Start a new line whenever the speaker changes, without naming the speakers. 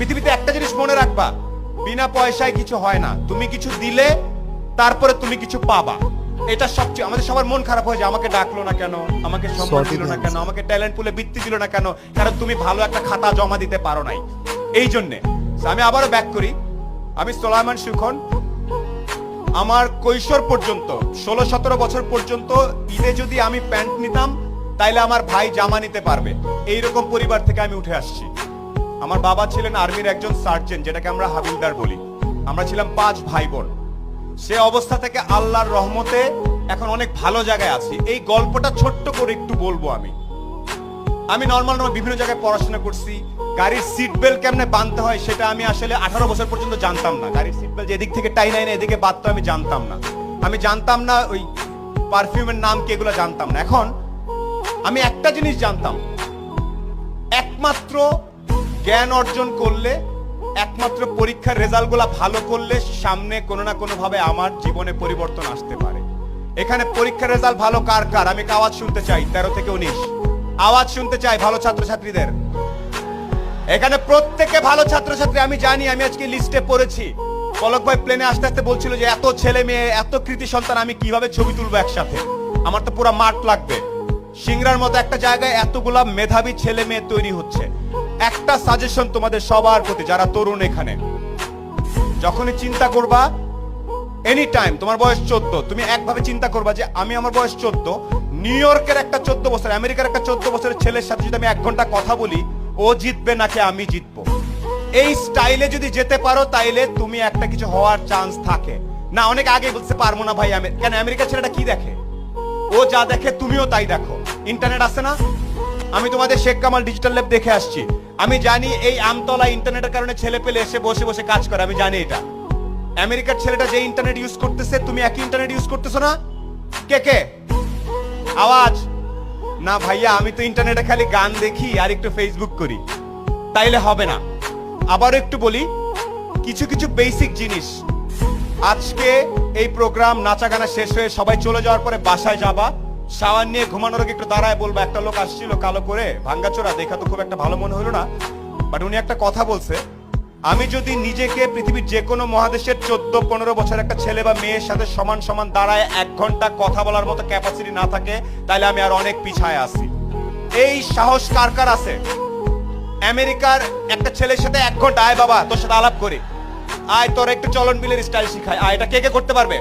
পৃথিবীতে একটা জিনিস মনে রাখবা, বিনা পয়সায় কিছু হয় না। তুমি কিছু দিলে তারপরে তুমি কিছু পাবা। এটা সবচেয়ে আমাদের সবার মন খারাপ হয়ে যায়, আমাকে ডাকলো না কেন, আমাকে সম্মান দিল না কেন, আমাকে ট্যালেন্ট পুলে বৃত্তি দিল না কেন, কারণ তুমি ভালো একটা খাতা জমা দিতে পারো নাই। এই জন্যে আমি আবারও ব্যাক করি, আমি সোলায়মান সুখন। আমার কৈশোর পর্যন্ত 16-17 বছর পর্যন্ত ঈদে যদি আমি প্যান্ট নিতাম তাইলে আমার ভাই জামা নিতে পারবে, এইরকম পরিবার থেকে আমি উঠে আসছি। আমার বাবা ছিলেন আর্মির একজন সার্জেন্ট, যেটাকে আমরা হাবিলদার বলি। আমরা ছিলাম 5 ভাই বোন। সে অবস্থা থেকে আল্লাহর রহমতে এখন অনেক ভালো জায়গায় আছি। এই গল্পটা ছোট্ট করে একটু বলবো। আমি নর্মাল বিভিন্ন জায়গায় পড়াশোনা করছি। গাড়ির সিট বেল্ট কেমনে বাঁধতে হয় সেটা আমি আসলে 18 বছর পর্যন্ত জানতাম না। গাড়ির সিট বেল্ট এদিক থেকে টাই না এদিকে বাঁধতে আমি জানতাম না। আমি জানতাম না ওই পারফিউমের নাম কি, এগুলো জানতাম না। এখন আমি একটা জিনিস জানতাম, একমাত্র জ্ঞান অর্জন করলে, একমাত্র পরীক্ষার রেজাল্ট গুলা ভালো করলে সামনে কোনো না কোনো ভাবে আমার জীবনে পরিবর্তন আসতে পারে। এখানে পরীক্ষার রেজাল্ট ভালো কার কার আমি আওয়াজ শুনতে চাই। 13 থেকে 19 আওয়াজ শুনতে চাই ভালো ছাত্রছাত্রীদের। এখানে প্রত্যেকে ভালো ছাত্রছাত্রী আমি জানি। আমি আজকে লিস্টে পড়েছি, পলক ভাই প্লেনে আসতে আসতে বলছিল যে এত ছেলে মেয়ে, এত কৃতি সন্তান আমি কিভাবে ছবি তুলবো একসাথে, আমার তো পুরো মাঠ লাগবে। সিংড়ার মতো একটা জায়গায় এতগুলা মেধাবী ছেলে মেয়ে তৈরি হচ্ছে। একটা সাজেশন তোমাদের সবার প্রতি, যারা তরুণ, এখানে যখনই চিন্তা করবা, এনি টাইম, তোমার বয়স 14, তুমি একভাবে চিন্তা করবা যে আমি, আমার বয়স 14, নিউ ইয়র্কের একটা 14 বছর, আমেরিকার একটা 14 বছরের ছেলের সাথে যদি আমি 1 ঘন্টা কথা বলি, ও জিতবে নাকি আমি জিতবো। এই স্টাইলে যদি যেতে পারো তাইলে তুমি একটা কিছু হওয়ার চান্স থাকে। না, অনেক আগে বলতে পারবো না ভাই, কেন, আমেরিকার ছেলেটা কি দেখে, ও যা দেখে তুমিও তাই দেখো। ইন্টারনেট আছে না, আমি তোমাদের শেখ কামাল ডিজিটাল ল্যাব দেখে আসছি। আমি জানি এই আমতলা ইন্টারনেটের কারণে ছেলে পেলে এসে বসে বসে কাজ করে, আমি জানি এটা। আমেরিকার ছেলেটা যে ইন্টারনেট ইউজ করতেছে, তুমি একই ইন্টারনেট ইউজ করতেছো না? কে কে আওয়াজ? না ভাইয়া, আমি তো ইন্টারনেটে খালি গান দেখি আর একটু ফেসবুক করি, তাইলে হবে না। আবারও একটু বলি, কিছু কিছু বেসিক জিনিস। আজকে এই প্রোগ্রাম নাচা গানা শেষ হয়ে সবাই চলে যাওয়ার পরে বাসায় যাবা, শাওয়ার নিয়ে ঘুমানোর আগে একটু দাঁড়ায় বলবা, একটা লোক আসছিল কালো করে, ভাঙ্গাচোরা, দেখা তো খুব একটা ভালো মনে হলো না, বাট উনি একটা কথা বলছে, আমি যদি নিজেকে পৃথিবীর যে কোনো মহাদেশের 14-15 বছর একটা ছেলে বা মেয়ের সাথে সমান সমান দাঁড়ায় 1 ঘন্টা কথা বলার মতো ক্যাপাসিটি না থাকে, তাহলে আমি আর অনেক পিছায় আছি। এই সাহস কার কার আছে? আমেরিকার একটা ছেলের সাথে 1 ঘন্টা, আয় বাবা তোর সাথে আলাপ করি, আয় তোর একটু চলন বিলের স্টাইল শিখায়, আয়, এটা কে কে করতে পারবে?